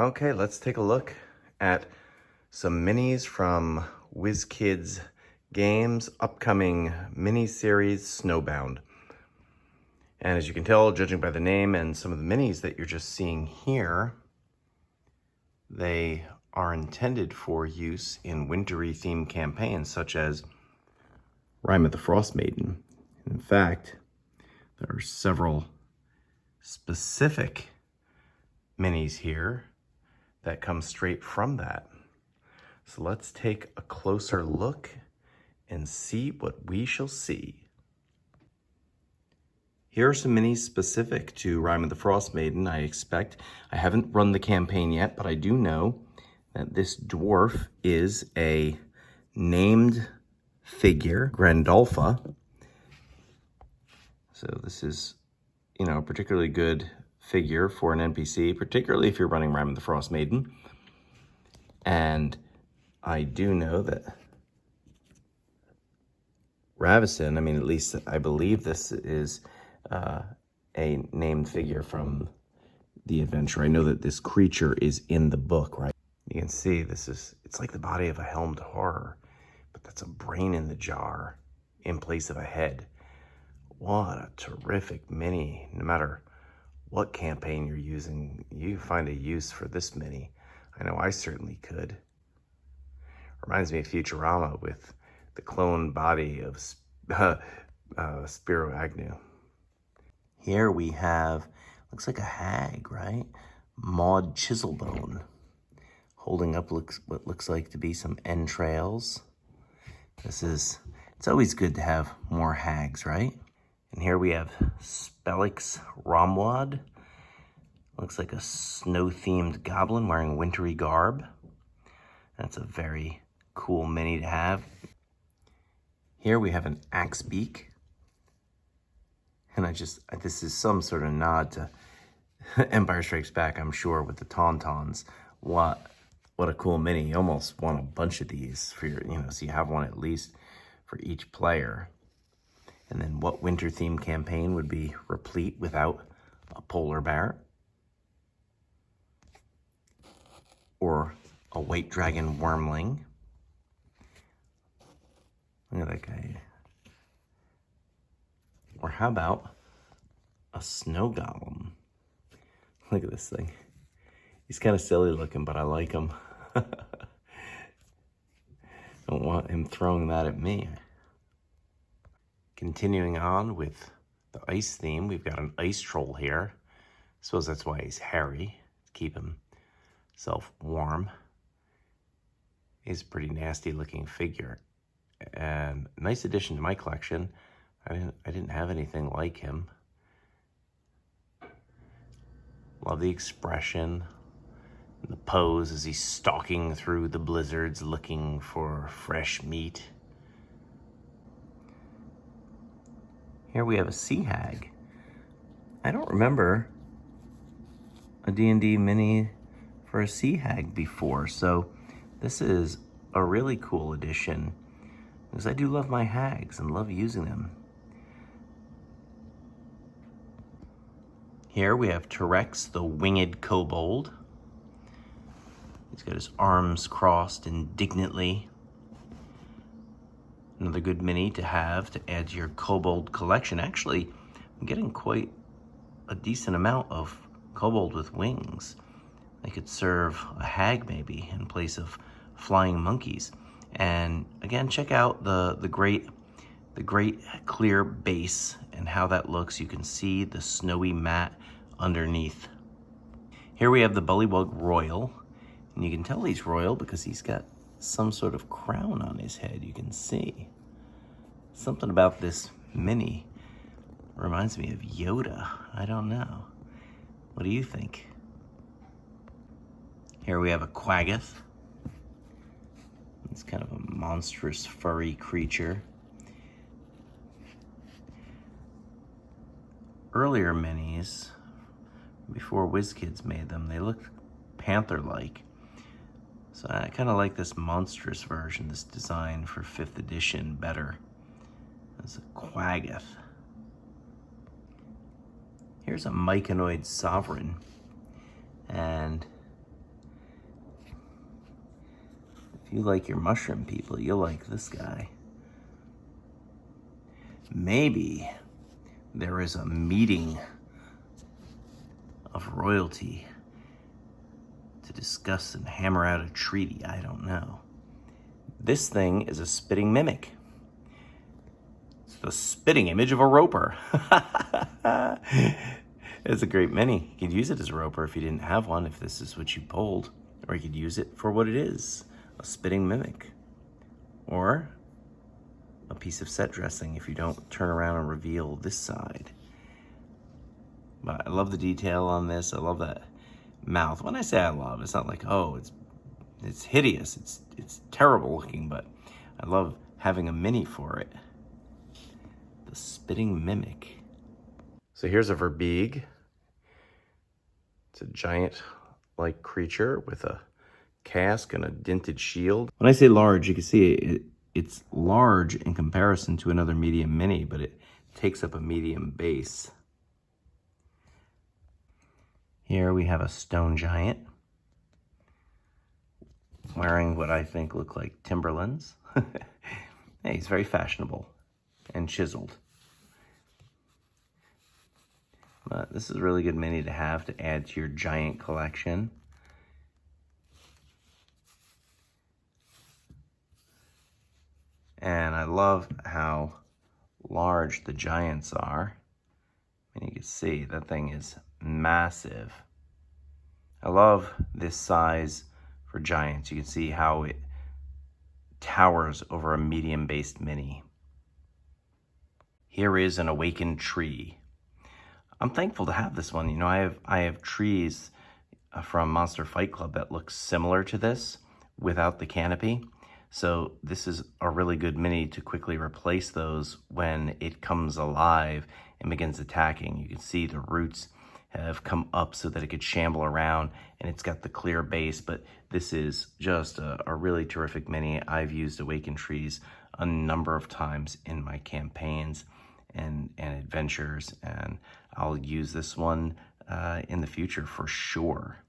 Okay, let's take a look at some minis from WizKids Games' upcoming mini-series Snowbound. And as you can tell, judging by the name and some of the minis that you're just seeing here, they are intended for use in wintry themed campaigns such as Rime of the Frost Maiden. In fact, there are several specific minis here that come straight from that. So let's take a closer look and see what we shall see. Here are some minis specific to Rime of the Frost Maiden, I expect. I haven't run the campaign yet, but I do know that this dwarf is a named figure, Grandolpha. So this is, a particularly good figure for an NPC, particularly if you're running Rime of the Frost Maiden. And I do know that Ravison, at least I believe this is a named figure from the adventure. I know that this creature is in the book, right? You can see it's like the body of a helmed horror, but that's a brain in the jar in place of a head. What a terrific mini. No matter what campaign you're using, you find a use for this mini. I know I certainly could. Reminds me of Futurama with the cloned body of Spiro Agnew. Here we have, looks like a hag, right? Maud Chiselbone, holding up what looks like to be some entrails. It's always good to have more hags, right? And here we have Spellix Romwad. Looks like a snow-themed goblin wearing wintry garb. That's a very cool mini to have. Here we have an axe Beak. And this is some sort of nod to Empire Strikes Back, I'm sure, with the Tauntauns. What a cool mini. You almost want a bunch of these for your, so you have one at least for each player. And then what winter themed campaign would be replete without a polar bear? Or a white dragon wormling. Look at that guy. Or how about a snow golem? Look at this thing. He's kind of silly looking, but I like him. Don't want him throwing that at me. Continuing on with the ice theme, we've got an ice troll here. I suppose that's why he's hairy, to keep himself warm. He's a pretty nasty looking figure. And a nice addition to my collection. I didn't have anything like him. Love the expression and the pose as he's stalking through the blizzards looking for fresh meat. Here we have a sea hag. I don't remember a D&D mini for a sea hag before, so this is a really cool addition because I do love my hags and love using them. Here we have Terex, the winged kobold. He's got his arms crossed indignantly. Another good mini to have to add to your kobold collection. Actually, I'm getting quite a decent amount of kobold with wings. They could serve a hag maybe in place of flying monkeys. And again, check out the great clear base and how that looks. You can see the snowy mat underneath. Here we have the Bellybug Royal, and you can tell he's royal because he's got some sort of crown on his head. You can see something about this mini reminds me of Yoda. I don't know. What do you think? Here we have a Quaggas. It's kind of a monstrous furry creature. Earlier minis, before WizKids made them, they looked panther-like. So I kind of like this monstrous version, this design for 5th edition better. It's a Quaggas. Here's a Myconoid Sovereign. And If you like your mushroom people, you'll like this guy. Maybe there is a meeting of royalty to discuss and hammer out a treaty. I don't know. This thing is a spitting mimic. It's the spitting image of a roper. It's a great mini. You could use it as a roper if you didn't have one, if this is what you pulled. Or you could use it for what it is, a spitting mimic. Or a piece of set dressing if you don't turn around and reveal this side. But I love the detail on this. I love that mouth. When I say I love, it's not like, oh, it's hideous. It's terrible looking, but I love having a mini for it. The spitting mimic. So here's a Verbeeg. It's a giant-like creature with a casque and a dinted shield. When I say large, you can see it's large in comparison to another medium mini, but it takes up a medium base. Here we have a stone giant wearing what I think look like Timberlands. Hey, he's very fashionable and chiseled. But this is a really good mini to have to add to your giant collection. And I love how large the giants are. And you can see that thing is massive. I love this size for giants. You can see how it towers over a medium-based mini. Here is an awakened tree. I'm thankful to have this one. You know, I have trees from Monster Fight Club that look similar to this without the canopy. So this is a really good mini to quickly replace those when it comes alive and begins attacking. You can see the roots have come up so that it could shamble around, and it's got the clear base, but this is just a really terrific mini. I've used awakened trees a number of times in my campaigns and adventures, and I'll use this one in the future for sure.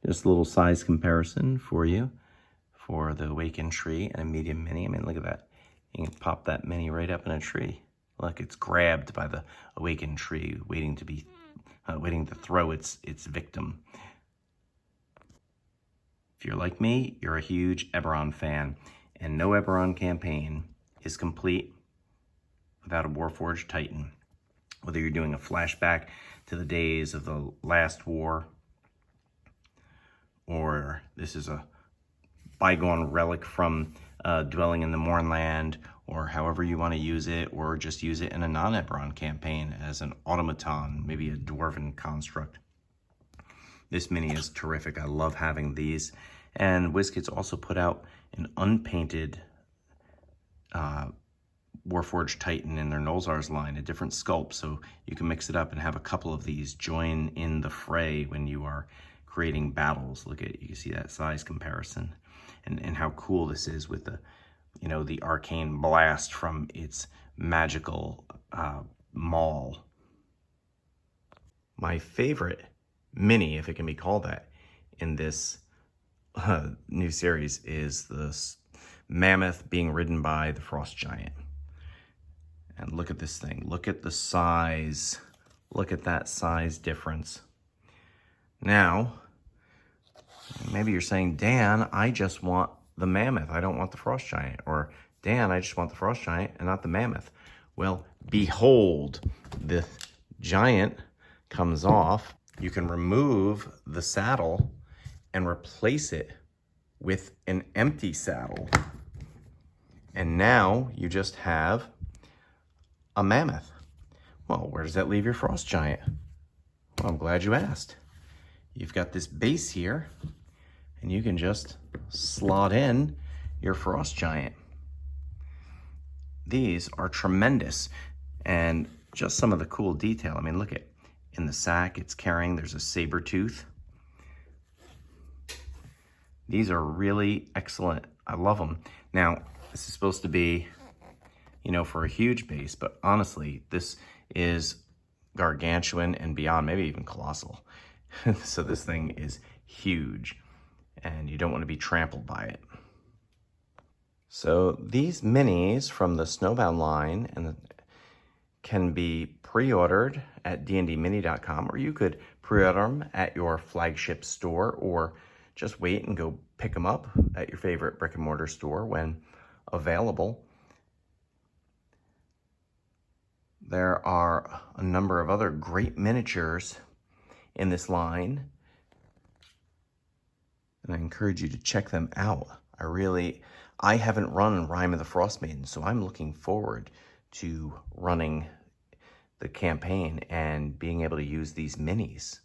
Just a little size comparison for you for the awakened tree and a medium mini. I mean, look at that. You can pop that mini right up in a tree. Look, it's grabbed by the awakened tree, waiting to throw its victim. If you're like me, you're a huge Eberron fan, and no Eberron campaign is complete without a Warforged Titan. Whether you're doing a flashback to the days of the last war, or this is a bygone relic from dwelling in the Mournland, or however you want to use it, or just use it in a non-Eberron campaign as an automaton, maybe a dwarven construct. This mini is terrific. I love having these. And WizKids also put out an unpainted Warforged Titan in their Nolzar's line, a different sculpt, so you can mix it up and have a couple of these join in the fray when you are creating battles. Look at, you can see that size comparison and how cool this is with the, you know, the arcane blast from its magical maul. My favorite mini, if it can be called that, in this new series is the mammoth being ridden by the frost giant. And look at this thing. Look at the size. Look at that size difference. Now, maybe you're saying, Dan, I just want the mammoth. I don't want the frost giant. Or, Dan, I just want the frost giant and not the mammoth. Well, behold, the giant comes off. You can remove the saddle and replace it with an empty saddle. And now you just have a mammoth. Well, where does that leave your frost giant? Well, I'm glad you asked. You've got this base here, and you can just slot in your frost giant. These are tremendous, and just some of the cool detail. I mean, look at, in the sack it's carrying, there's a saber tooth. These are really excellent. I love them. Now, this is supposed to be, you know, for a huge base, but honestly, this is gargantuan and beyond, maybe even colossal. So this thing is huge, and you don't want to be trampled by it. So these minis from the Snowbound line can be pre-ordered at dndmini.com, or you could pre-order them at your flagship store, or just wait and go pick them up at your favorite brick and mortar store when available. There are a number of other great miniatures in this line, and I encourage you to check them out. I haven't run Rime of the Frost Maiden, so I'm looking forward to running the campaign and being able to use these minis.